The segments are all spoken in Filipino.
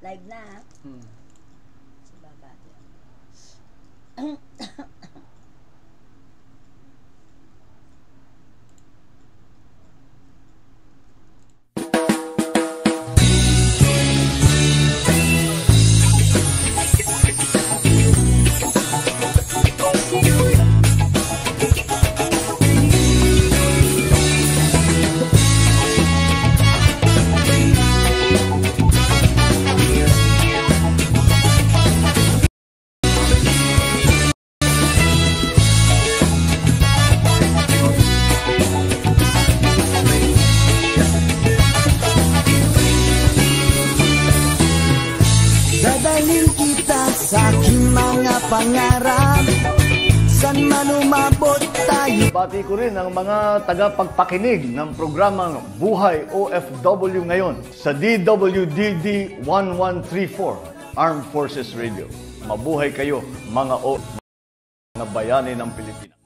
Live na. Si Baba. Sa aking mga pangarap, san man umabot tayo. Bati ko rin ang mga tagapagpakinig ng programang Buhay OFW ngayon sa DWDD 1134 Armed Forces Radio. Mabuhay kayo mga mga bayani ng Pilipinas.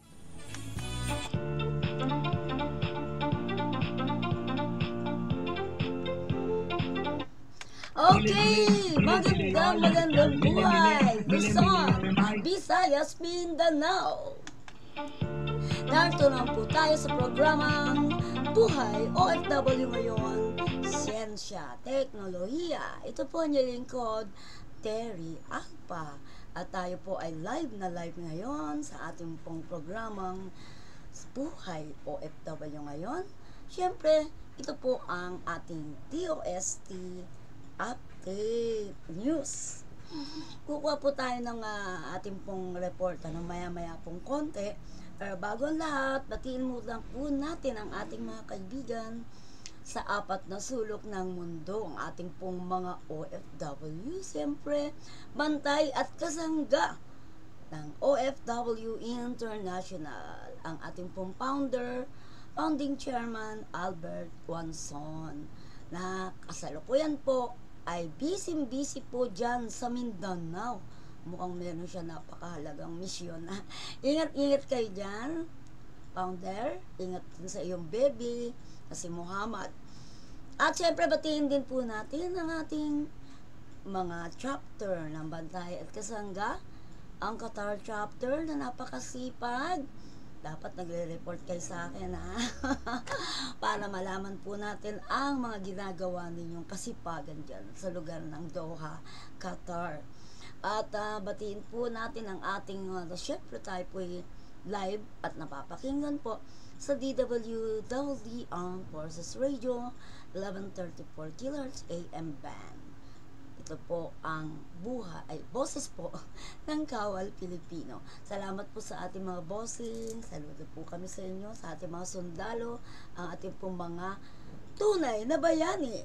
Okay, magandang buhay, Luzon, Visayas, Mindanao. Narito naman po tayo sa programang Buhay OFW ngayon, Siyensya, Teknolohiya. Ito po ang lingkod, Terry Agpa. At tayo po ay live na live ngayon sa ating pong programang Buhay OFW ngayon. Siyempre, ito po ang ating DOST Update News. Kukuha po tayo ng ating pong report ng maya-maya pong konti. Pero bago ang lahat, batiin mo lang po natin ang ating mga kaibigan sa apat na sulok ng mundo. Ang ating pong mga OFW, siyempre, bantay at kasangga ng OFW International. Ang ating pong founding chairman, Albert Wanson, na kasalukuyan po ay busy po dyan sa Mindanao. Mukhang meron siya napakahalagang misyon. Ingat kayo dyan, founder. Ingat din sa iyong baby na si Muhammad. At syempre, batiin din po natin ang ating mga chapter ng Bantay at Kasangga. Ang Qatar chapter na napakasipag. Dapat nagre-report kayo sa akin, ha? Para malaman po natin ang mga ginagawa ninyong kasipagan dyan sa lugar ng Doha, Qatar. At batiin po natin ang ating, syempre tayo po live at napapakinggan po sa DWDD Armed Forces Radio, 1134 kHz AM band. Ito po ang boses po ng Kawal Pilipino. Salamat po sa ating mga bossing. Saludo po kami sa inyo, sa ating mga sundalo, ang ating pong mga tunay na bayani.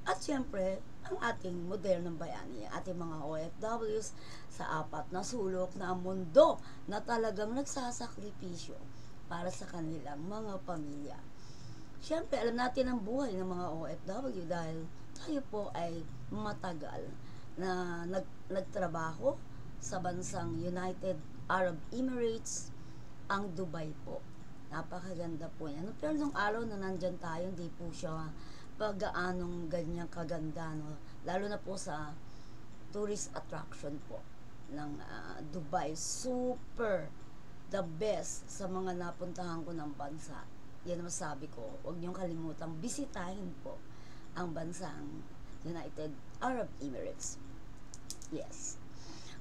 At siyempre, ang ating modernong bayani, ating mga OFWs sa apat na sulok na mundo na talagang nagsasakripisyo para sa kanilang mga pamilya. Siyempre, alam natin ang buhay ng mga OFW dahil tayo po ay matagal na nagtrabaho sa bansang United Arab Emirates, ang Dubai po. Napakaganda po yan. Pero nung araw na nandyan tayo, hindi po siya pag-aanong ganyang kaganda, no? Lalo na po sa tourist attraction po ng Dubai. Super the best sa mga napuntahan ko ng bansa. Yan ang masabi ko, huwag niyong kalimutang bisitahin po ang bansang United Arab Emirates. Yes.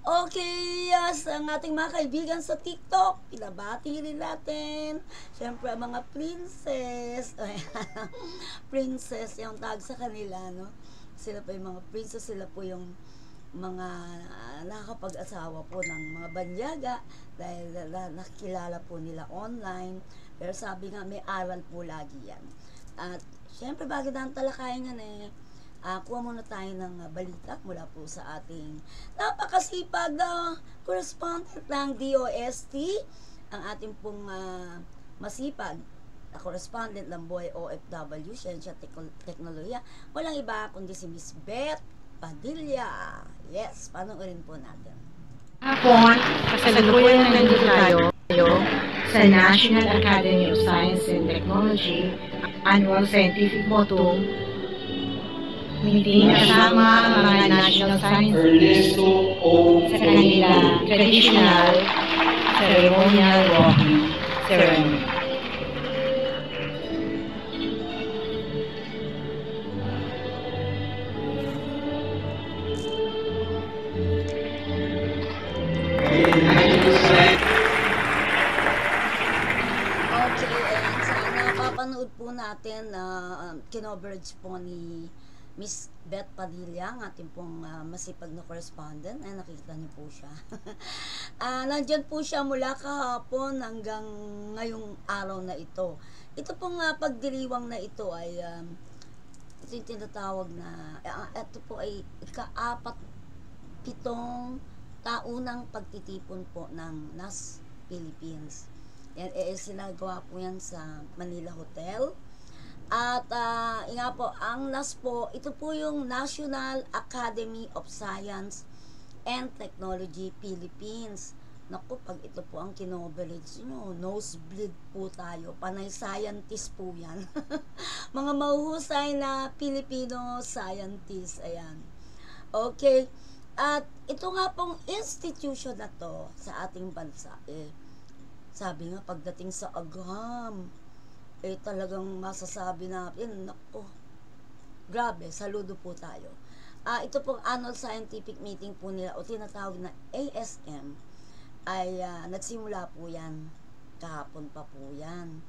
Okay, yes, ang ating mga kaibigan sa TikTok, pinabati rin natin. Siyempre, ang mga princess. Princess, yung tag sa kanila, no? Sila pa yung mga princess, sila po yung mga nakakapag-asawa po ng mga banyaga dahil nakikilala po nila online. Pero sabi nga, may aral po lagi yan. At syempre, bago na ang talakayan yan kuha muna tayo ng balita mula po sa ating napakasipag na correspondent ng DOST, ang ating pong masipag na correspondent ng Buhay OFW, Siyensya, Teknolohiya. Walang iba kundi si Miss Beth Padilla. Yes, panoorin po natin. Hapon, kasalukuyan na nandito tayo sa National Academy of Science and Technology Annual Scientific Motto Hindi kasama ang mga national scientists sa kanilang traditional ceremonial walking ceremony. Okay, ayan. Sana papanood po natin na kinoverage po ni Miss Beth Padilla, ang ating pong masipag na correspondent. Ay, nakita niyo po siya. Nandyan po siya mula kahapon hanggang ngayong araw na ito. Ito pong pagdiriwang na ito ay ito yung tinatawag na ito po ay ika-apat pitong taunang pagtitipon po ng NAS Philippines. Yan, sinagawa po yan sa Manila Hotel. At nga po, ang NAS po, ito po yung National Academy of Science and Technology Philippines. Naku, pag ito po ang kinoverage nyo, nosebleed po tayo. Panay scientist po yan. Mga mahuhusay na Filipino scientist. Ayan. Okay. At ito nga pong institution na to sa ating bansa, sabi nga, pagdating sa agam, talagang masasabi natin, nako, grabe, saludo po tayo. Ito pong annual scientific meeting po nila, o tinatawag na ASM, ay nagsimula po yan, kahapon pa po yan,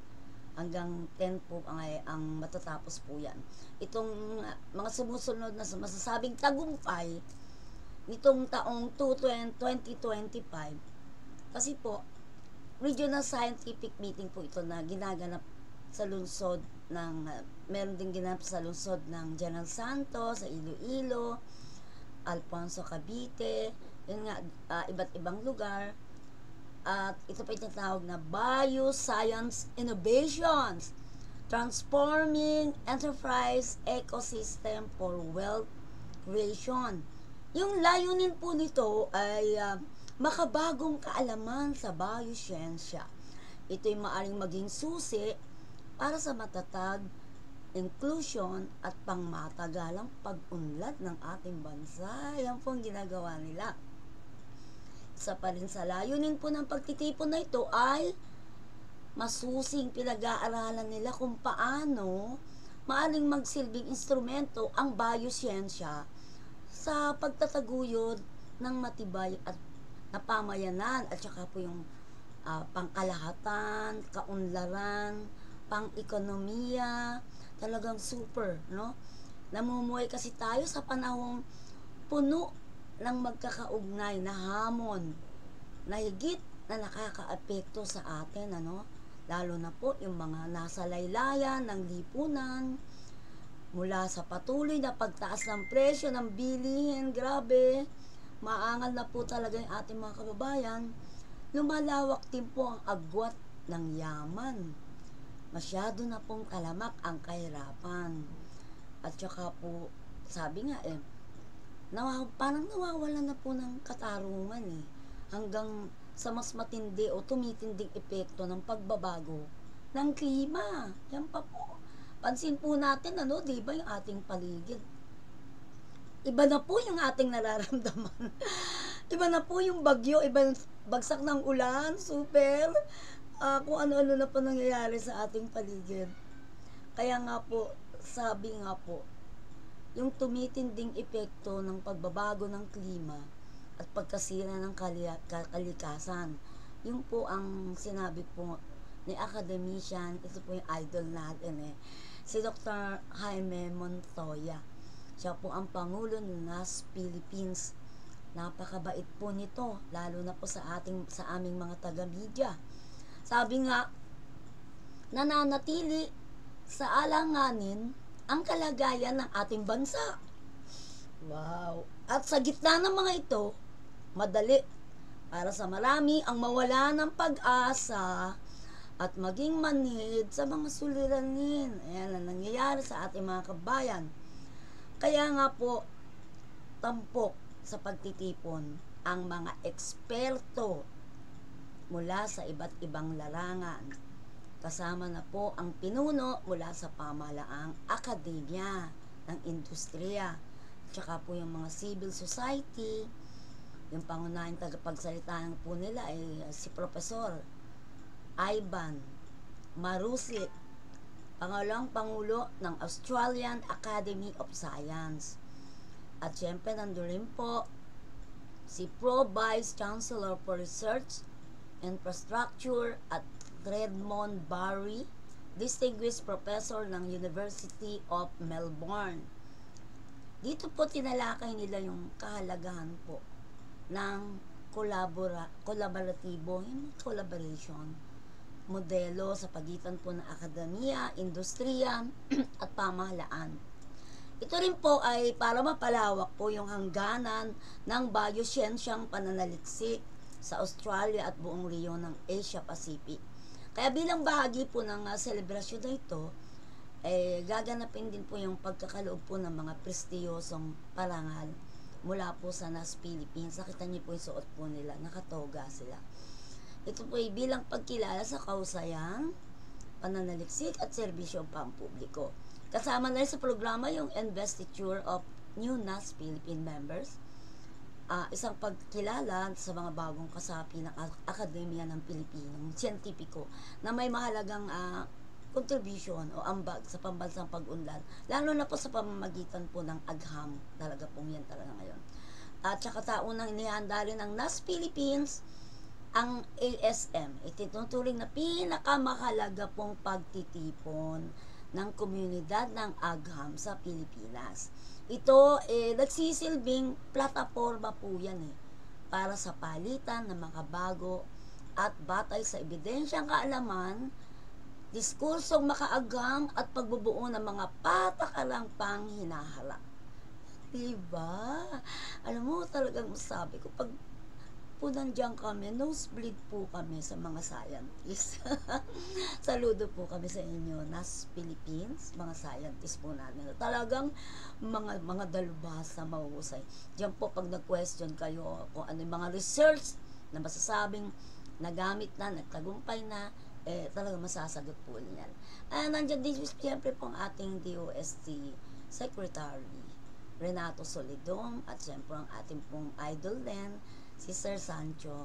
hanggang 10 po ang matatapos po yan. Itong mga sumusunod na masasabing tagumpay, nitong taong 2025, kasi po, regional scientific meeting po ito na ginaganap sa lungsod ng, meron din ginanap sa lungsod ng General Santos, sa Iloilo, Alfonso Cavite, yun nga, iba't ibang lugar. At ito pa itinatawag na Bioscience Innovations, Transforming Enterprise Ecosystem for Wealth Creation. Yung layunin po nito ay makabagong kaalaman sa bioscience. Ito'y maaring maging susi para sa matatag, inclusion at pangmatagalang pag-unlad ng ating bansa. Yan po ang ginagawa nila. Isa pa rin sa layunin po ng pagtitipon na ito ay masusing pinag-aaralan nila kung paano maaring magsilbing instrumento ang bioscience sa pagtataguyod ng matibay at na pamayanan at saka po yung pangkalahatan, kaunlaran, pang-ekonomiya, talagang super, no? Namumuhay kasi tayo sa panahong puno ng magkakaugnay na hamon na higit na nakakaapekto sa atin, ano? Lalo na po yung mga nasa laylayan ng lipunan, mula sa patuloy na pagtaas ng presyo ng bilihin, grabe, maangal na po talaga yung ating mga kababayan, lumalawak din po ang agwat ng yaman. Masyado na pong kalamak ang kahirapan. At saka po, sabi nga parang nawawala na po ng katarungan hanggang sa mas matindi o tumitinding epekto ng pagbabago ng klima. Yan pa po. Pansin po natin, di ba yung ating paligid? Iba na po yung ating nararamdaman. Iba na po yung bagyo, iba yung bagsak ng ulan, super. Kung ano-ano na po nangyayari sa ating paligid. Kaya nga po, sabi nga po, yung tumitinding epekto ng pagbabago ng klima at pagkasira ng kalikasan, yun po ang sinabi po ni academician, ito po yung idol natin si Dr. Jaime Montoya. Siya po ang Pangulo ng NAS Philippines. Napakabait po nito, lalo na po sa aming mga taga-media. Sabi nga, nananatili sa alanganin ang kalagayan ng ating bansa. Wow! At sa gitna ng mga ito, madali para sa marami ang mawala ng pag-asa at maging manhid sa mga suliranin. Ayan ang nangyayari sa ating mga kabayan. Kaya nga po, tampok sa pagtitipon ang mga eksperto mula sa iba't ibang larangan. Kasama na po ang pinuno mula sa pamahalaang akademya. ng industriya. Tsaka po yung mga civil society, yung pangunahing tagapagsalita po nila ay si Professor Ivan Marusit, pangalawang pangulo ng Australian Academy of Science. At syempre nandun rin po si Pro Vice Chancellor for Research Infrastructure at Redmond Barry, Distinguished Professor ng University of Melbourne. Dito po tinalakay nila yung kahalagahan po ng collaboration, modelo sa pagitan po ng akademya, industriya, at pamahalaan. Ito rin po ay para mapalawak po yung hangganan ng biosensyang pananaliksik sa Australia at buong rehiyon ng Asia Pacific. Kaya bilang bahagi po ng selebrasyon na ito, gaganapin din po yung pagkakaloob po ng mga prestiyosong parangal mula po sa NAS Philippines. Nakita niyo po yung suot po nila, nakatoga sila. Ito po ay bilang pagkilala sa kausayang, pananaliksik at serbisyo pampubliko. Kasama na rin sa programa yung investiture of new NAS Philippine members, isang pagkilala sa mga bagong kasapi ng Akademya ng Pilipinong Siyentipiko na may mahalagang contribution o ambag sa pambansang pag-unlad, lalo na po sa pamamagitan po ng agham. Talaga pong yan talaga ngayon. At saka taunang inihanda rin ng NAS Philippines ang ASM, itinuturing na pinakamahalaga pong pagtitipon ng komunidad ng agham sa Pilipinas. Ito, nagsisilbing plataforma po yan para sa palitan ng makabago at batay sa ebidensyang kaalaman, diskursong makaagham at pagbubuo ng mga patakalang panghinaharap. Diba? Alam mo, talagang masabi ko, pag po nandiyan kami, nosebleed po kami sa mga scientists. Saludo po kami sa inyo, NAS Philippines, mga scientists po natin. Talagang mga dalubhasa, mahusay. Diyan po pag nag-question kayo kung ano yung mga research na masasabing nagamit na, nagtagumpay na, talaga masasagot po niyan. Nandiyan din siyempre po ang ating DOST Secretary Renato Solidong at siyempre ang ating pong idol din si Sir Sancho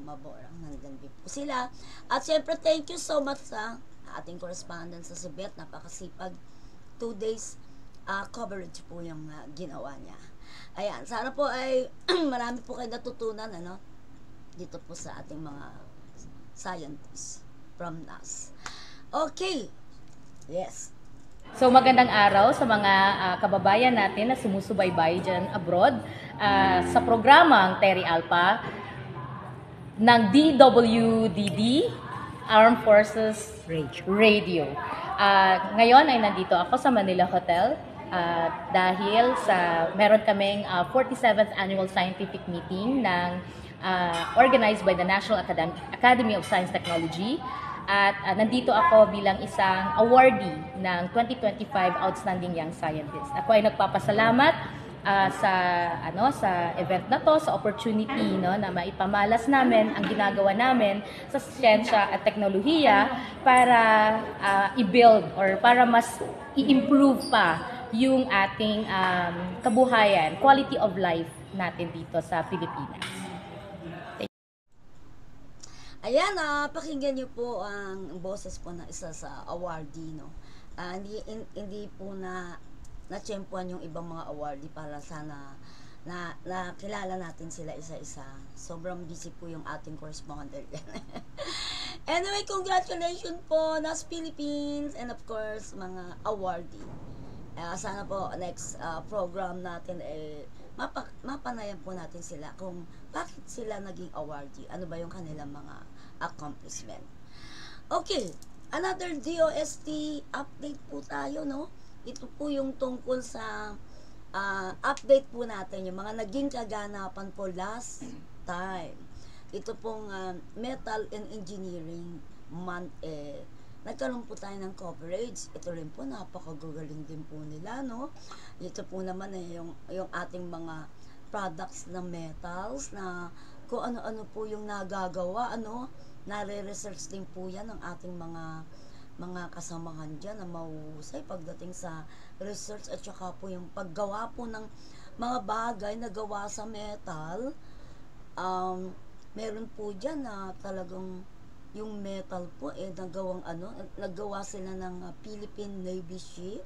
Maborang. Nandiyan din po sila. At siyempre thank you so much sa ating correspondent sa Sibet. Napakasipag. 2 days coverage po yung ginawa niya. Ayan, sana po ay marami po kayo natutunan dito po sa ating mga scientists from NAS. Okay. Yes. So magandang araw sa mga kababayan natin na sumusubaybay dyan abroad sa programang Terry Alpha ng DWDD Armed Forces Radio. Ngayon ay nandito ako sa Manila Hotel dahil meron kaming 47th Annual Scientific Meeting ng organized by the National Academy of Science Technology. At nandito ako bilang isang awardee ng 2025 Outstanding Young Scientist. Ako ay nagpapasalamat sa event na to, sa opportunity na maipamalas namin ang ginagawa namin sa siyensya at teknolohiya para i-build or para mas i-improve pa yung ating kabuhayan, quality of life natin dito sa Pilipinas. Ayan, pakinggan niyo po ang boses po ng isa sa awardee, hindi po na-tsempuan yung ibang mga awardee para sana na kilala natin sila isa-isa. Sobrang busy po yung ating correspondent. Anyway, congratulations po NAS Philippines and of course mga awardee. Sana po next program natin mapanayan po natin sila kung bakit sila naging awardee. Ano ba yung kanilang mga accomplishment. Okay, another DOST update po tayo, Ito po yung tungkol sa update po natin, yung mga naging kaganapan po last time. Ito pong Metal and Engineering Month, nagkaroon po tayo ng coverage. Ito rin po, napakagagaling din po nila, Ito po naman yung ating mga products na metals na kung ano-ano po yung nagagawa, nare-research din po yan ng ating mga mga kasamahan dyan na mahuhusay pagdating sa research at saka po yung paggawa po ng mga bagay na gawa sa metal. Meron po dyan na talagang yung metal po naggawa sila ng Philippine Navy ship.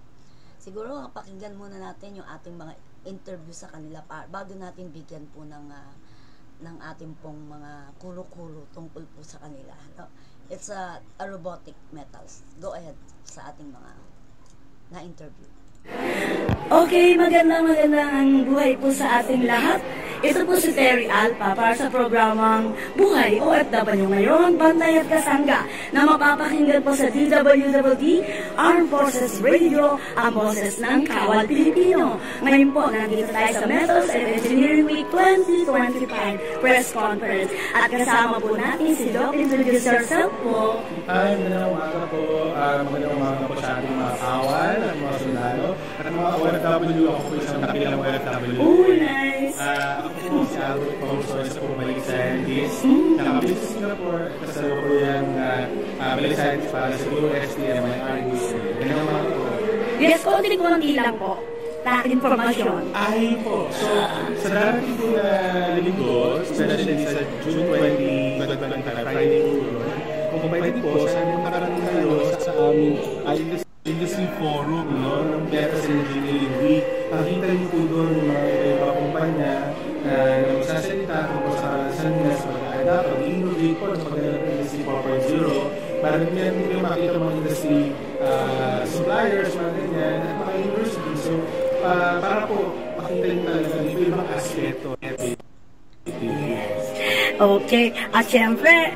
Siguro pakinggan muna natin yung ating mga interview sa kanila bago natin bigyan po ng ating pong mga kuro-kuro tungkol po sa kanila. No? It's a robotic metals. Go ahead sa ating mga na-interview. Okay, magandang buhay po sa ating lahat. Ito po si Terry Alpa para sa programang Buhay OFW ngayon, Bantay at Kasangga na mapapakinggan po sa DWWD Armed Forces Radio, ang boses ng Kawal Pilipino. Ngayon po, nandito tayo sa Metals and Engineering Week 2025 Press Conference at kasama po natin si Doc. Introduce yourself po. Hi, magandang umaga po. Magandang umaga po sa ating mga kawal, at mga sundalo, at mga OFW. Ako po isang nakilang OFW. Oh, nice! Ako po si Albert Pauso, isa po balik scientist. Nakabili sa Singapore, kasama po yung balik scientist para sa UST at mga RUC. Ganyan naman po. Yes, konti lang po na informasyon. Ay po. So, sa darating po na linggo, especially sa June 20, 2025, Friday po yun, kung pwede po, sana yung nakarating kayo sa aming industry forum, no, ng Metals and Engineering Week. Nakita niyo po doon yung mga ibang kumpanya na nagsasalita po sa Salinas, pag-adapt, pag-innovate po ng pagdating ng Industry 4.0. Para meron kayo makita mga industry suppliers, mga ganyan, at mga university. So, para po makita niyo talaga yung ibang aspeto. Yes. Okay. At syempre,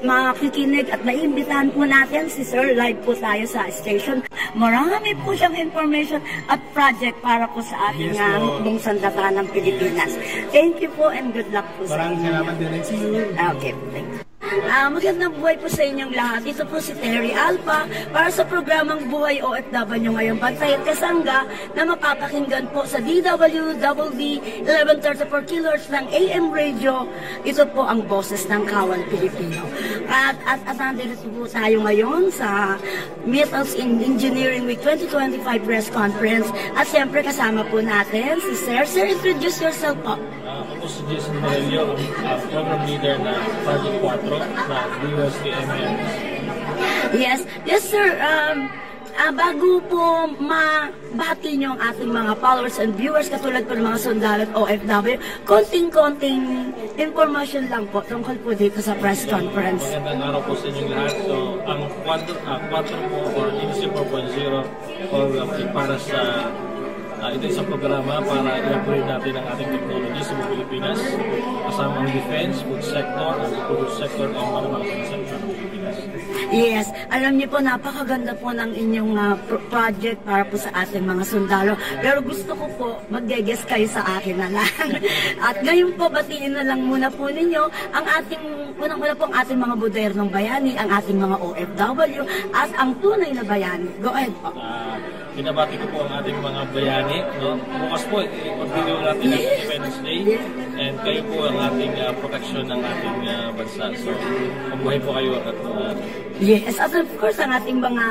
makikinig at maimbitahan po natin si Sir. Live po tayo sa station. Marami po siyang information at project para po sa ating hukbong sandata ng Pilipinas. Thank you po and good luck po sa Maraming inyo. salamat din. See you. Okay, thank you. Magandang buhay po sa inyong lahat. Ito po si Terry Alpa para sa programang Buhay OFW ngayong Bantay at Kasangga na mapapakinggan po sa DWWD 1134 kHz ng AM radio. Ito po ang boses ng Kawal Pilipino. At nandito po tayo ngayon sa Metals in Engineering Week 2025 Press Conference. At siyempre kasama po natin si Sir. Sir, introduce yourself po. Ako po si Jason Morello, ang program leader na Project 4 na DUST-MM. Yes sir. Bago po mabati niyo ang ating mga followers and viewers katulad po ng mga sundalo at OFW, konting-konting information lang po tungkol po dito sa press conference. Magandang araw po sa inyong lahat. So, ang 4 po or Industry 4.0 program ay para sa ito isang programa para i-upgrade natin ang ating technology sa Pilipinas kasama ang defense, food sector, agriculture sector, and manufacturing sector ng Pilipinas. Yes, alam niyo po, napakaganda po ng inyong project para po sa ating mga sundalo. Pero gusto ko po, mag-guess kayo sa akin na lang. At ngayon po, batiin na lang muna po ninyo ang ating, unang-una po ang ating mga modernong bayani, ang ating mga OFW, at ang tunay na bayani. Go ahead po. Pinabati ko po ang ating mga bayani. No? Bukas po, i-continue natin ang Independence Day. And kayo po ang ating protection ng ating bansa. So, mabuhay po kayo. At, yes, at of course, ang ating mga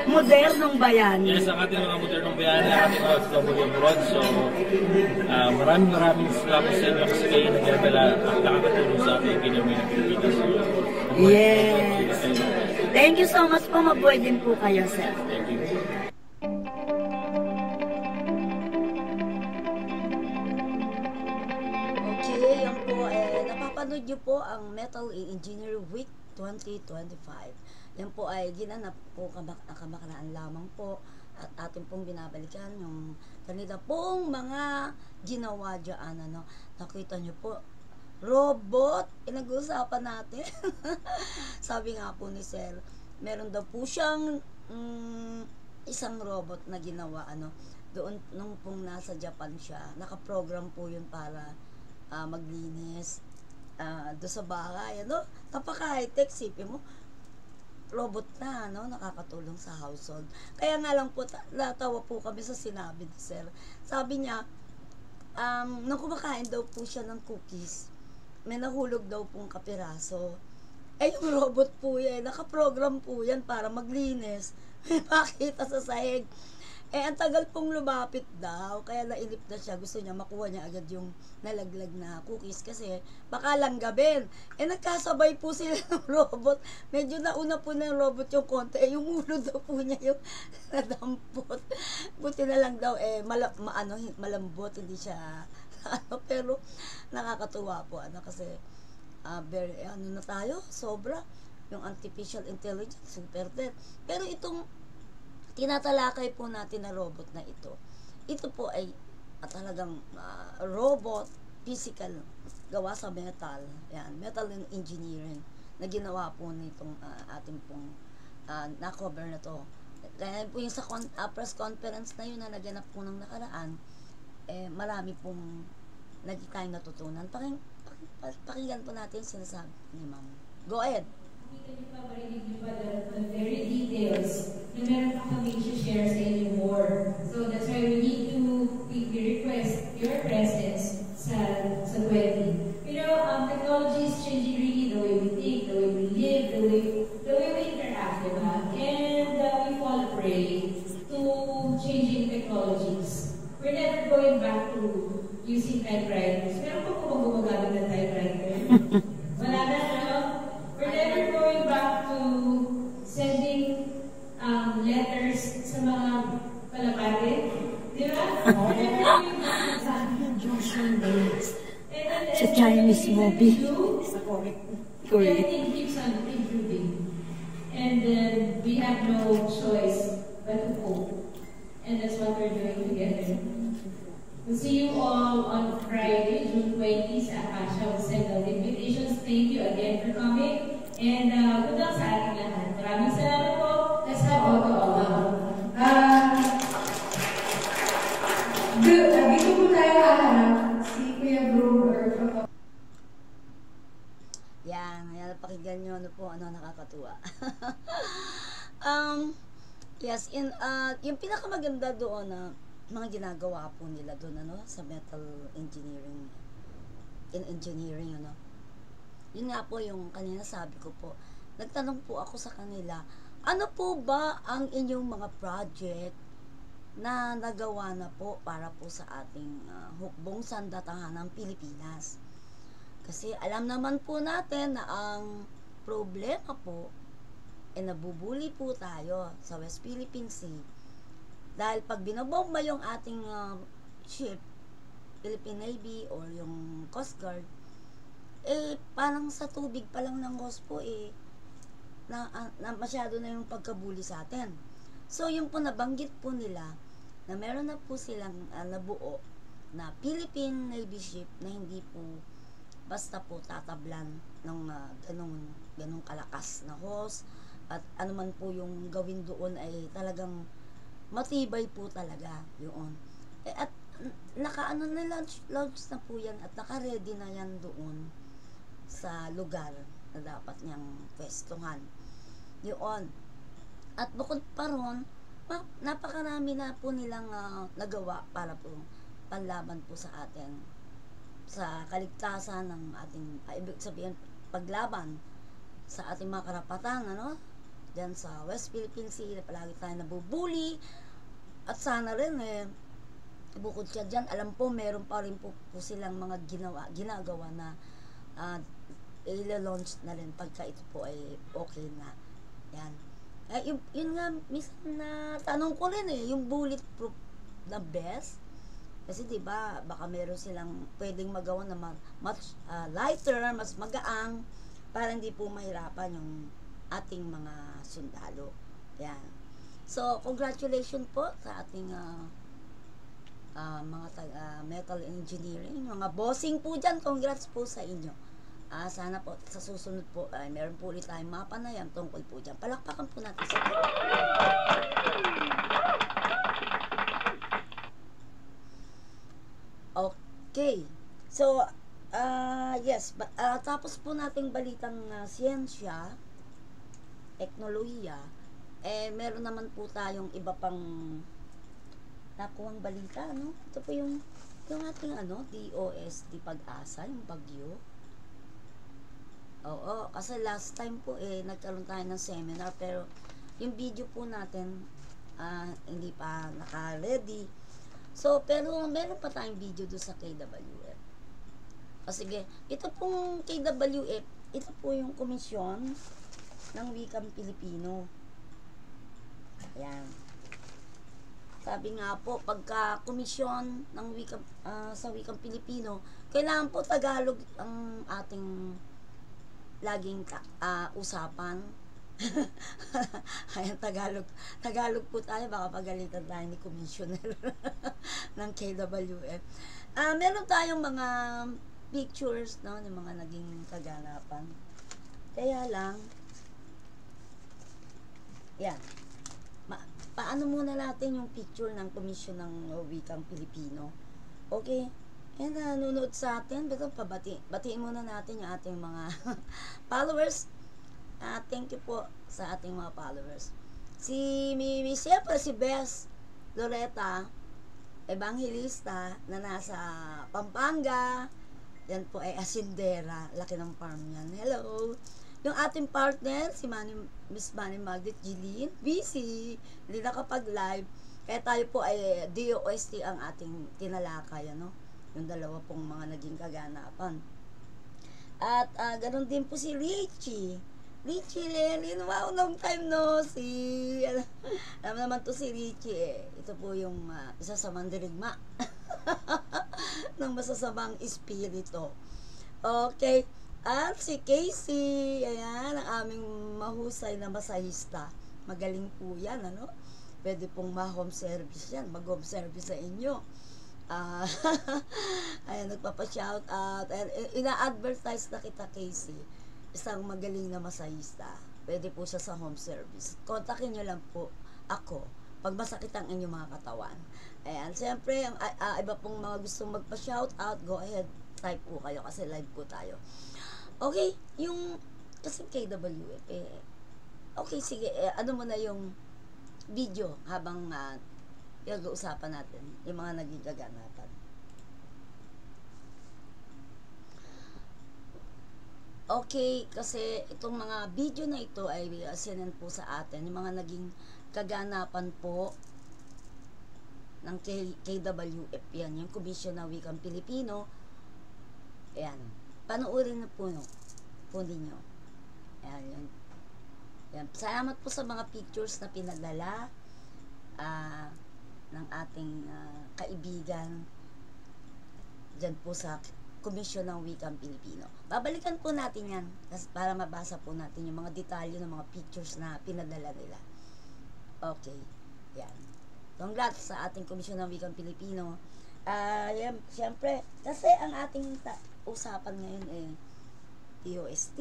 modernong bayani. yes, ang ating mga modernong bayani, ang ating OFW abroad. So, maraming salamat sa inyo kasi kayo nagdadala at nakakatulong sa ating economy ng Pilipinas. So, Yes. Thank you so much po. Mabuhay din po kayo, sir. Thank you. Okay, yan po, napapanood nyo po ang Metal in Engineering Week 2025. Yan po ay ginanap po kamaklaan lamang po at atin pong binabalikan yung kanila pong mga ginawa dyan. Nakita nyo po, robot, pinag-uusapan natin. Sabi nga po ni Sir, meron daw po siyang isang robot na ginawa, doon nung pong nasa Japan siya, nakaprogram po yun para maglinis doon sa bahay, napaka-high-tech, sipin mo, robot na, nakakatulong sa household. Kaya nga lang po, natawa po kami sa sinabi ni Sir. Sabi niya, nung kumakain daw po siya ng cookies, may nahulog daw pong kapiraso. Eh, yung robot po yan, nakaprogram po yan para maglinis. May makita sa sahig. Eh, ang tagal pong lumapit daw, kaya nainip na siya. Gusto niya makuha niya agad yung nalaglag na cookies kasi baka langgabin. Eh, nagkasabay po sila ng robot. Medyo nauna po ng robot yung konti. Eh, yung ulo daw po niya yung nadampot. Buti na lang daw, malambot, hindi siya, pero nakakatuwa po, kasi, very, na tayo, sobra, yung artificial intelligence, super dead. Pero itong tinatalakay po natin na robot na ito po ay talagang robot, physical, gawa sa metal, metal and engineering, na ginawa po nitong ating pong na-cover na to. Kaya po yung sa press conference na yun na naganap po ng nakaraan, marami pong tayong natutunan. Pakinggan po natin sinasabi ni Ma'am. Go ahead. The very details na meron pa kami share sa inyo more. So that's why we need to request your presence sa 20. Technology is changing really the way we think, the way we live, the way we interact, diba? And we fall prey to changing technologies. We're never going back to using typewriters. Meron pa po bang gumagamit ng typewriter? Wala na, no? We're never going back to sending letters sa mga kalapate. Di ba? We're never going back to Sa Chinese movie. Everything keeps on improving. And then we have no choice but to cope. And that's what we're doing together. We'll see you all on Friday, June 20 sa Akasha. We'll send out invitations. Thank you again for coming. And good luck sa ating lahat. Maraming salamat po. Let's have all to all. Dito po tayo hahanap si Kuya Grover. Yan, pakinggan nyo nakakatuwa. Yes, yung pinakamaganda doon na mga ginagawa po nila doon, sa metal engineering, yun nga po yung kanina sabi ko po, nagtanong po ako sa kanila, ano po ba ang inyong mga project na nagawa na po para po sa ating hukbong sandatahan ng Pilipinas? Kasi alam naman po natin na ang problema po nabubuli po tayo sa West Philippine Sea dahil pag binobomba yung ating ship, Philippine Navy or yung Coast Guard, parang sa tubig pa lang ng host po na masyado na yung pagkabuli sa atin. So yung po nabanggit po nila na meron na po silang nabuo na Philippine Navy ship na hindi po basta po tatablan ng ganong kalakas na host, at anuman po yung gawin doon ay talagang matibay po talaga yun. At launch na po yan at naka-ready na yan doon sa lugar na dapat niyang pwestuhan yun. At bukod pa ron, napakarami na po nilang nagawa para po panlaban po sa atin sa kaligtasan ng ating, ibig sabihin, paglaban sa ating mga karapatan, dyan sa West Philippine Sea, palagi tayo nabubuli. At sana rin bukod siya dyan, alam po meron pa rin po silang mga ginagawa na i-launch na rin pagka ito po ay okay na. Yan. Yun nga, minsan na tanong ko rin yung bulletproof na best. Kasi diba, baka meron silang pwedeng magawa na much lighter, mas magaang, para hindi po mahirapan yung ating mga sundalo. Yan. So, congratulations po sa ating mga metal engineering, mga bossing po dyan. Congrats po sa inyo. Sana po sa susunod po meron po ulit tayong mapanayam tungkol po dyan. Palakpakan po natin sa okay. So, yes, tapos po nating balitang siyensya, teknolohiya, meron naman po tayong iba pang nakuhang balita, Ito po yung ating DOST Pag-asa, yung bagyo. Oo, kasi last time po nagkaroon tayo ng seminar pero yung video po natin hindi pa naka-ready. So, pero meron pa tayong video doon sa KWF. O sige, ito pong KWF, ito po yung komisyon ng wikang Pilipino. Ayan. Sabi nga po, pagka komisyon ng sa wikang Pilipino, kailangan po Tagalog ang ating laging usapan. Ayan, Tagalog po tayo, baka pagalitan tayo ni Commissioner ng KWF. Meron tayong mga pictures, no, ng mga naging kaganapan. Kaya lang, yan. Paano muna natin yung picture ng Komisyon ng Wikang Pilipino? Okay? And nanonood sa atin, batiin muna natin yung ating mga followers. Thank you po sa ating mga followers. Siyempre si Bess Loretta, evangelista na nasa Pampanga. Yan po ay asindera. Laki ng farm yan. Hello! Yung ating partner, si Miss Manny Magdet Jeline, busy. Hindi nakapag-live. Kaya tayo po ay DOST ang ating tinalakay, ano? Yung dalawa pong mga naging kaganapan. At ganun din po si Richie Lelin, wow, long time no see. Alam naman to si Richie Ito po yung isa sa mandirigma ng masasamang espiritu. Okay. At si Casey, ayan, ang aming mahusay na masahista. Magaling po yan, ano? Pwede pong ma-home service yan. Mag-home service sa inyo. Ayan, nagpapa-shout out. Ina-advertise na kita, Casey. Isang magaling na masahista. Pwede po siya sa home service. Kontakin nyo lang po ako pag masakit ang inyong mga katawan. Ayan, siyempre, ang iba pong mga gustong magpa-shout out, go ahead, type po kayo kasi live po tayo. Okay, yung kasi KWF, okay, sige, ano mo na yung video habang pag-uusapan natin yung mga naging kaganapan. Okay, kasi itong mga video na ito ay sinend po sa atin yung mga naging kaganapan po ng KWF yan, yung Komisyon ng Wikang Pilipino. Ayan, panoorin na po ninyo. Ayan, yun. Ayan, salamat po sa mga pictures na pinadala ng ating kaibigan dyan po sa Komisyon ng Wikang Pilipino. Babalikan po natin yan para mabasa po natin yung mga detalye ng mga pictures na pinadala nila. Okay, yan. Congrats sa ating Komisyon ng Wikang Pilipino. Yan, siyempre, kasi ang ating usapan ngayon DOST.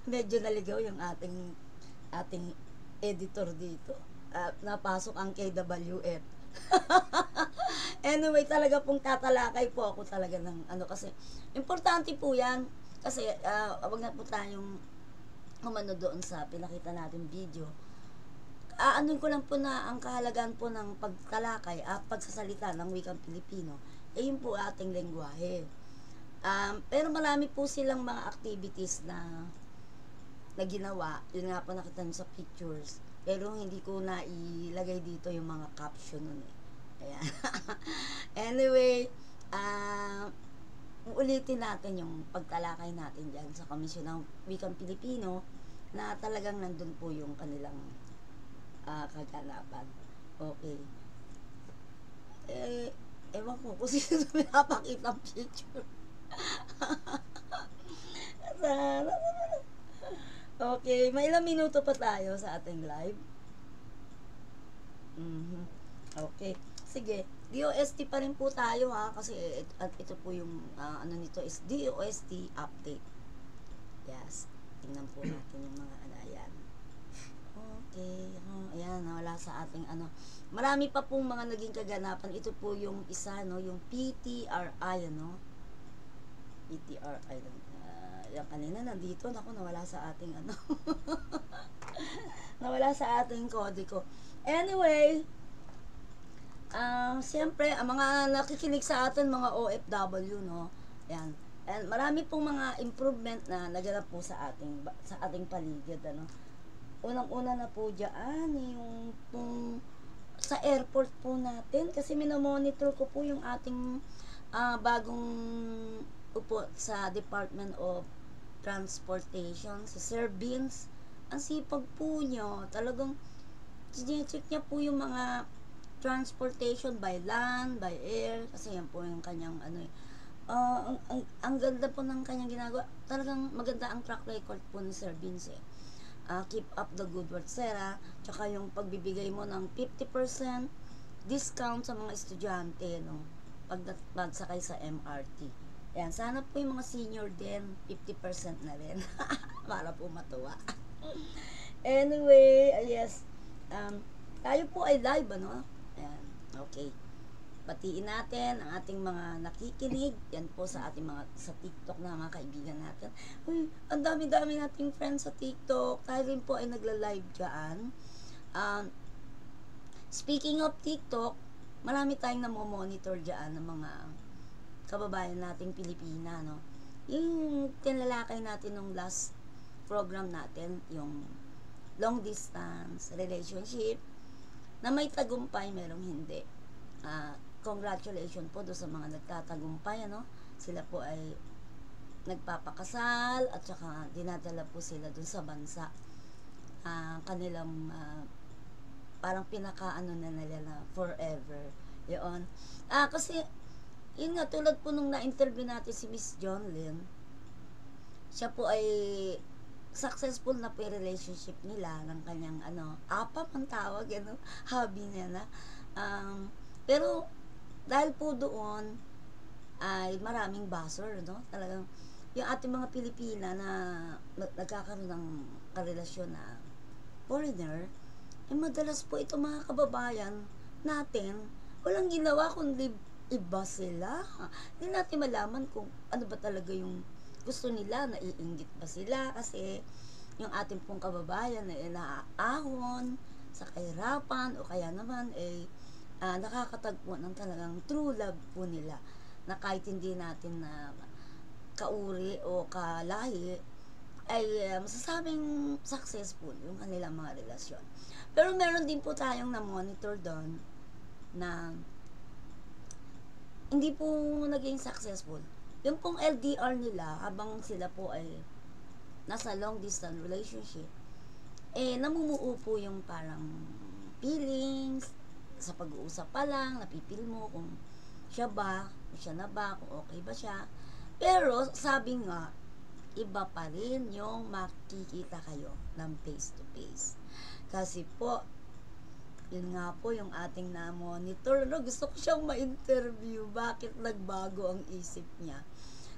Medyo naligaw yung ating editor dito. Napasok ang KWF. Anyway, talaga pong tatalakay po ako talaga ng kasi importante po yan kasi wag na po tayong umano doon sa pinakita natin video. Anuin ko lang po na ang kahalagaan po ng pagtalakay at pagsasalita ng wikang Pilipino yun po ating lengguwahe. Pero marami po silang mga activities na ginawa. Yun nga po nakita nyo sa pictures. Pero hindi ko na ilagay dito yung mga caption nun Ayan. Anyway, ulitin natin yung pagtalakay natin dyan sa Komisyon ng Wikang Pilipino na talagang nandun po yung kanilang kaganapan. Okay. Ewan ko kung sino pinapakita ang picture. Okay, may ilang minuto pa tayo sa ating live. Okay. Sige, DOST pa rin po tayo kasi ito po yung nito is DOST update. Yes. Tingnan po natin yung mga ayan. Okay. Ayan, wala sa ating Marami pa pong mga naging kaganapan. Ito po yung isa, yung PTRI, PTRI. Yung kanina nandito, nawala sa ating nawala sa ating kodiko. Anyway, siyempre, ang mga nakikinig sa atin, mga OFW, yan. And marami pong mga improvement na naganap po sa ating paligid, ano. Unang-una na po diyan yung pong sa airport po natin, kasi minomonitor ko po yung ating bagong upo sa Department of Transportation, si Sir Vince. Ang sipag po niya, talagang check niya po yung mga transportation by land, by air, kasi yan po yung kanyang ang ganda po ng kanyang ginagawa. Talagang maganda ang track record po ni Sir Vince. Keep up the good work, sir. Tsaka yung pagbibigay mo ng 50% discount sa mga estudyante, no? Pagsakay sa MRT. Yan, sana po yung mga senior din, 50% na rin. Para po matuwa. Anyway, yes. Tayo po ay live, ano? Ayan, okay. Batiin natin ang ating mga nakikinig. Yan po sa ating sa TikTok na mga kaibigan natin. Uy, ang dami-dami nating friends sa TikTok. Tayo rin po ay nagla-live dyan. Speaking of TikTok, marami tayong namomonitor dyan ng mga kababayan nating Pilipina, no? Yung tinlalakay natin nung last program natin, yung long distance relationship, na may tagumpay, merong hindi. Congratulations po doon sa mga nagtatagumpay, ano? Sila po ay nagpapakasal at saka dinadala po sila doon sa bansa. Kanilang parang pinakaano na nila na forever. Yun. Kasi yun nga, tulad po nung na-interview natin si Miss John Lynn, siya po ay successful na po relationship nila ng kanyang apa ang tawag, hobby niya na. Pero dahil po doon ay maraming buzzer, no? Talagang yung ating mga Pilipina na nagkakaroon ng karelasyon na foreigner, madalas po ito mga kababayan natin, walang ginawa kundi iba sila. Hindi natin malaman kung ano ba talaga yung gusto nila, naiinggit ba sila, kasi yung ating pong kababayan na inaahon sa kahirapan o kaya naman nakakatagpo ng talagang true love po nila, na kahit hindi natin na kauri o kalahi ay masasabing successful yung kanilang mga relasyon. Pero meron din po tayong na-monitor doon na hindi po naging successful. Yung pong LDR nila, habang sila po ay nasa long distance relationship, namumuo po yung parang feelings, sa pag-uusap pa lang, napipil mo kung siya ba, kung siya na ba, kung okay ba siya. Pero, sabi nga, iba pa rin yung makikita kayo ng face to face. Kasi po, yun nga po yung ating na-monitor. Gusto ko siyang ma-interview. Bakit nagbago ang isip niya?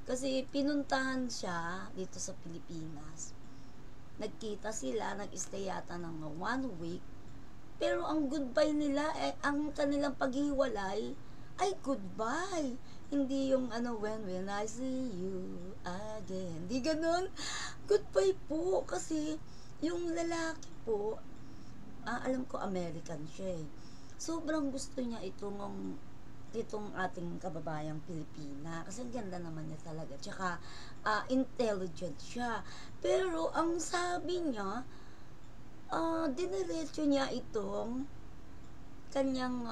Kasi pinuntahan siya dito sa Pilipinas. Nagkita sila, nag-stay yata ng 1 week. Pero ang goodbye nila, ang kanilang paghiwalay ay goodbye. Hindi yung when I see you again. Hindi ganun. Goodbye po. Kasi yung lalaki po, alam ko American siya. Sobrang gusto niya itong ating kababayang Pilipina. Kasi ang ganda naman niya talaga. Tsaka intelligent siya. Pero ang sabi niya, diniretso niya itong kanyang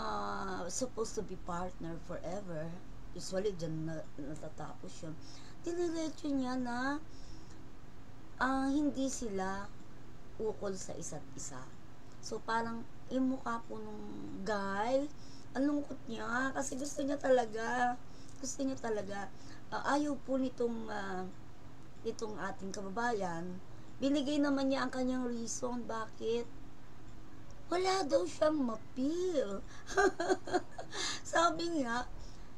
supposed to be partner forever. Usually dyan natatapos yun. Diniretso niya na hindi sila ukol sa isa't isa. So parang yung mukha po nung guy, ang lungkot niya kasi gusto niya talaga ayaw po nitong ating kababayan. Binigay naman niya ang kanyang reason bakit wala daw siyang ma-feel. Sabi nga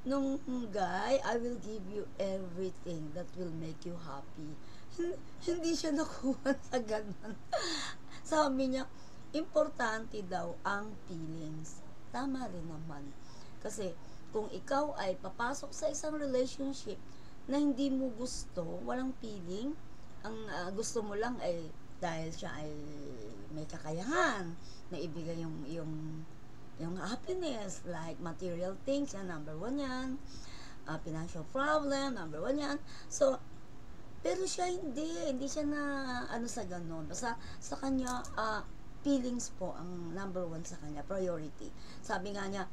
nung guy, I will give you everything that will make you happy. Hindi siya nakuha sa ganun. Sabi niya, importante daw ang feelings. Tama rin naman. Kasi kung ikaw ay papasok sa isang relationship na hindi mo gusto, walang feeling, ang gusto mo lang ay dahil siya ay may kakayahan na ibigay yung happiness, like material things, yan, number 1 yan. financial problem, number 1 yan. So, pero siya hindi siya na ano sa ganun. Basta sa kanya, feelings po ang number 1 sa kanya, priority. Sabi nga niya,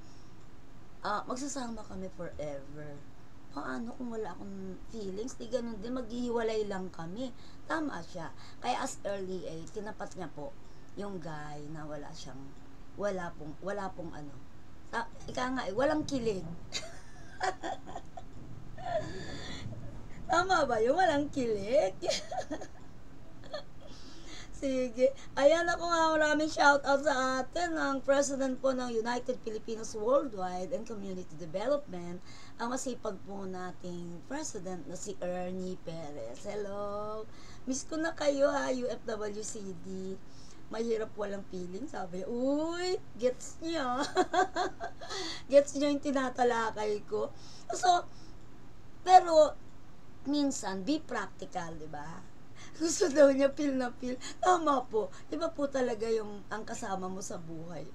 magsasama kami forever. Paano kung wala akong feelings? Di ganun din, maghihiwalay lang kami. Tama siya. Kaya as early age, tinapat niya po yung guy na wala pong ano. Ika nga walang kilig. Tama ba yung walang kilig? Sige. Ayan, ako nga, maraming shoutout sa atin ang President po ng United Filipinos Worldwide and Community Development, ang masipag po nating President na si Ernie Perez. Hello! Miss ko na kayo ha, UFWCD. Mahirap walang feeling. Sabi, uy, gets niya. Gets niya yung tinatalakay ko. So, pero, minsan, be practical, di ba? Gusto daw niya feel na feel. Tama po. Di ba po talaga yung ang kasama mo sa buhay,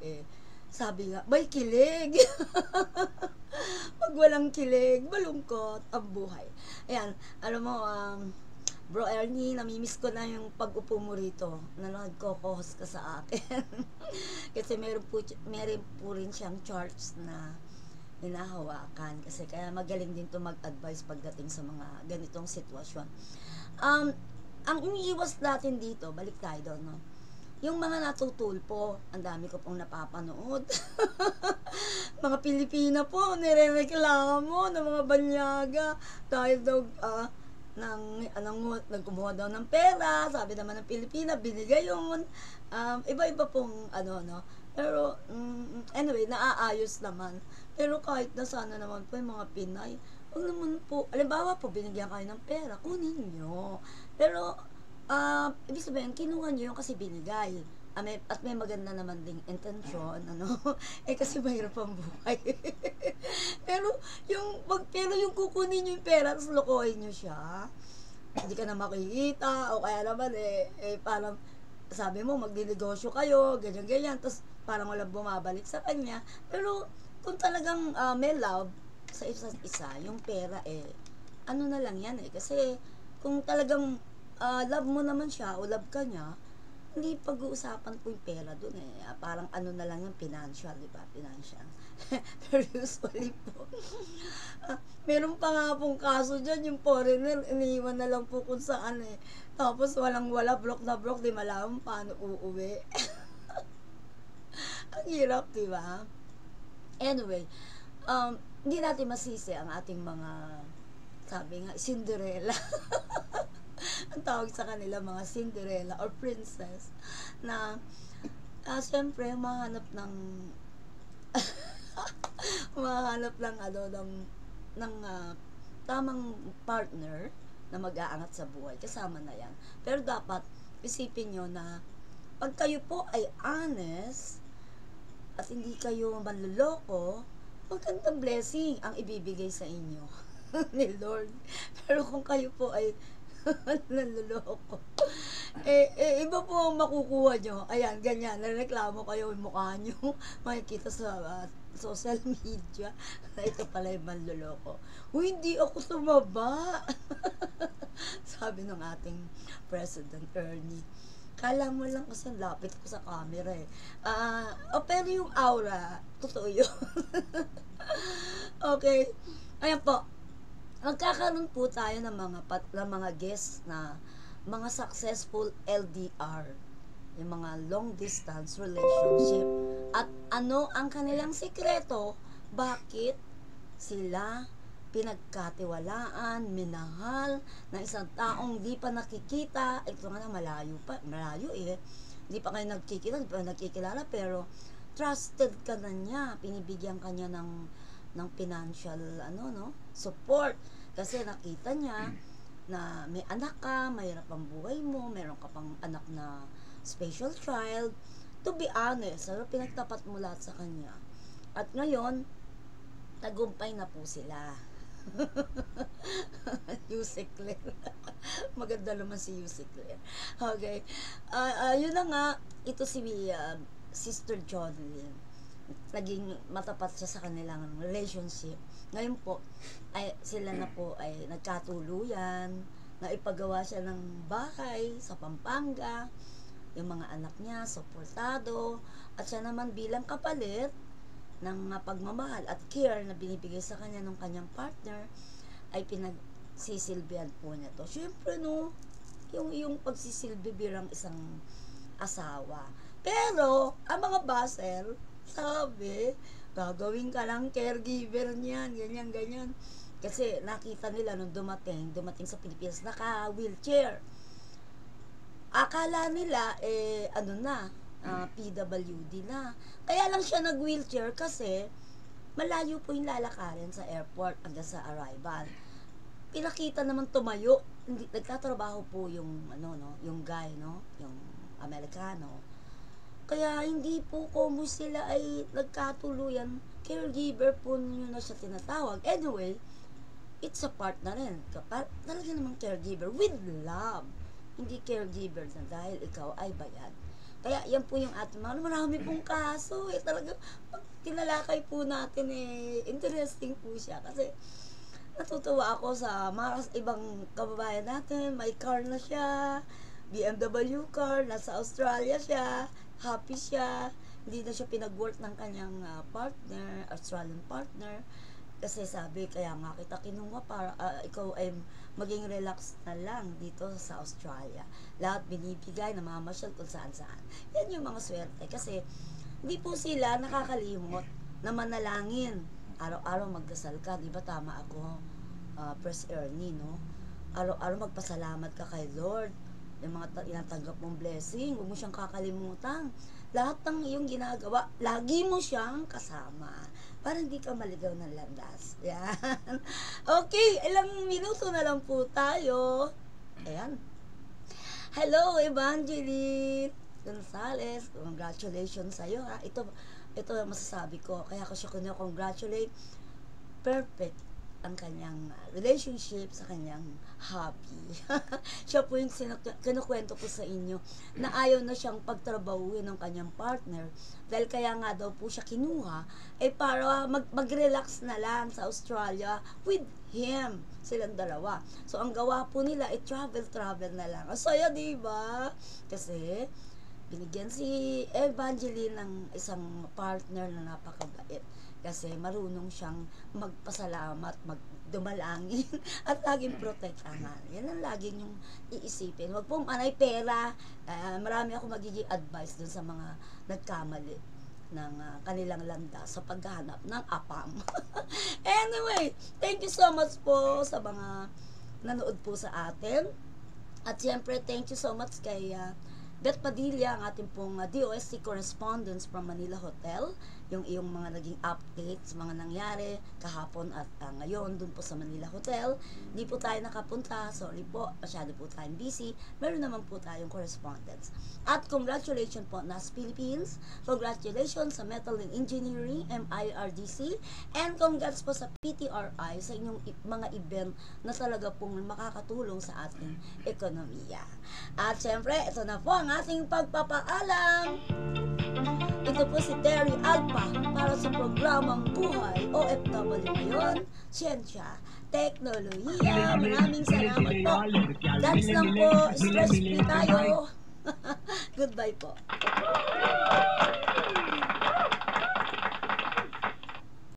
sabi nga, may kilig. Pag walang kilig, malungkot ang buhay. Ayan, alam mo, Bro Ernie, namimiss ko na yung pag-upo mo rito na nagko-host ka sa akin. Kasi meron po rin siyang charts na hinahawakan. Kasi kaya magaling din to mag-advise pagdating sa mga ganitong sitwasyon. Ang iniiwas natin dito, balik tayo doon, no? Yung mga natutulpo, ang dami ko pong napapanood. Mga Pilipina po, nirereklamo ng mga banyaga dahil daw, nagkumuha daw ng pera, sabi naman ng Pilipina, binigay yun. Iba-iba pong, no? Pero, anyway, naaayos naman. Pero kahit na sana naman po yung mga Pinay, huwag naman po, alimbawa po, binigyan kayo ng pera, kunin nyo. Pero, ibig sabihin, kinuha nyo yung kasi binigay. At may maganda naman ding intensyon, kasi mahirap ang buhay. pero yung kukunin nyo yung pera, tapos lokohin nyo siya, hindi ka na makikita, o kaya naman, parang, sabi mo, magdinegosyo kayo, ganyan-ganyan, tapos parang walang bumabalik sa kanya. Pero, kung talagang may love sa isa't isa, yung pera, ano na lang yan, kasi, kung talagang love mo naman siya, o love ka niya, hindi pag-uusapan po yung pera dun parang ano na lang yung financial, di ba? Financial. Pero usually po, meron pa nga pong kaso dyan, yung foreigner, iniiwan na lang po kung saan Tapos walang-wala, block na block, di malaman paano uuwi. Ang hirap, di ba? Anyway, hindi natin masisi ang ating mga, sabi nga, Cinderella. Ang tawag sa kanila mga Cinderella or princess na siyempre mahanap ng tamang partner na mag-aangat sa buhay, kasama na yan. Pero dapat isipin nyo na pag kayo po ay honest at hindi kayo manloloko, magandang blessing ang ibibigay sa inyo ni Lord. Pero kung kayo po ay nanloloko, iba po ang makukuha nyo. Ayan, ganyan, nareklamo kayo yung mukha nyo, makikita sa social media na ito pala yung manloloko. Hindi ako sumaba. Sabi ng ating President Ernie. Kala mo lang kasi lapit ko sa camera pero yung aura, totoo yun. Okay, ayan po. Magkakaroon po tayo ng mga guests na mga successful LDR, yung mga long distance relationship, at ano ang kanilang sikreto, bakit sila pinagkatiwalaan, minahal ng isang taong di pa nakikita. Ito nga na malayo di pa kayo nagkikita, di pa nagkikilala, pero trusted ka na niya, pinibigyan ka niya ng financial support kasi nakita niya na may anak ka, mahirap ang buhay mo, meron ka pang anak na special child. To be honest, pinagtapat mo lahat sa kanya, at ngayon tagumpay na po sila. Yusek Claire. Maganda naman si Yusek Claire. Okay, yun na nga, ito si Sister Johnlyn. naging matapat siya sa kanilang relationship. Ngayon po, ay sila na po ay nagkatuluyan, naipagawa siya ng bahay sa Pampanga, yung mga anak niya, suportado, at siya naman bilang kapalit ng pagmamahal at care na binibigay sa kanya ng kanyang partner, ay pinagsisilbihan po niya to. Siyempre, no, yung pagsisilbi bilang isang asawa. Pero, ang mga baser, sabi, gagawin ka lang caregiver niyan, ganyan. Kasi nakita nila nung dumating sa Pilipinas, naka-wheelchair. Akala nila, PWD na. Kaya lang siya nag-wheelchair kasi malayo po yung lalakarin sa airport hanggang sa arrival. Pinakita naman tumayo, hindi, nagtatrabaho po yung, yung guy, yung Amerikano. Kaya hindi po kung sila ay nagkatuluyan, caregiver po nyo na siya tinatawag. Anyway, it's a partner rin. Talaga namang caregiver with love. Hindi caregiver na dahil ikaw ay bayad. Kaya yan po yung ating marami pong kaso. Talaga, pag tinalakay po natin, interesting po siya. Kasi natutuwa ako sa mga ibang kababayan natin. May car na siya, BMW car, nasa Australia siya, happy siya. Hindi na siya pinag-work ng kanyang partner, Australian partner. Kasi sabi, kaya nga kita kinuha para ikaw ay maging relax na lang dito sa Australia. Lahat binibigay, namamasyal kung saan-saan. Yan yung mga swerte. Kasi hindi po sila nakakalimot na manalangin. Araw-araw magdasal ka. Di ba tama ako, Press Ernie, no? Araw-araw magpasalamat ka kay Lord. Yung mga inatanggap mong blessing, huwag mo siyang kakalimutan. Lahat ng iyong ginagawa, lagi mo siyang kasama. Para hindi ka maligaw ng landas. Yan. Okay, ilang minuto na lang po tayo. Ayan. Hello, Evangeline Gonzales. Congratulations sa'yo, ha. Ito masasabi ko. Kaya ko siya congratulate. Perfect ang kanyang relationship sa kanyang hobby. Siya po yung kinukwento ko sa inyo na ayaw na siyang pagtrabahuin ng kanyang partner dahil kaya nga daw po siya kinuha para mag-relax na lang sa Australia with him, silang dalawa. So ang gawa po nila travel na lang. Saya, diba? Kasi binigyan si Evangeline ng isang partner na napakabait. Kasi marunong siyang magpasalamat, magdumalangin, at laging protektahan. Yan ang laging yung iisipin. Huwag pong panay pera. Marami ako magiging advice dun sa mga nagkamali ng kanilang landas sa paghahanap ng apam. Anyway, thank you so much po sa mga nanood po sa atin. At siyempre, thank you so much kay Beth Padilla, ang ating pong DOST correspondence from Manila Hotel, yung iyong mga naging updates, mga nangyari kahapon at ngayon dun po sa Manila Hotel. Hindi po tayo nakapunta, sorry po, masyado po tayong busy. Meron naman po tayong correspondence. At congratulations po NAS Philippines, congratulations sa Metal and Engineering, MIRDC, and congrats po sa PTRI sa inyong mga event na talaga pong makakatulong sa ating ekonomiya. At syempre, ito na po ang ating pagpapaalam. Ito po si Terry Alpa para sa programang Buhay OFW ngayon, Siyensya, Teknolohiya. Maraming salamat po. Dance lang po, stress free tayo. Goodbye po.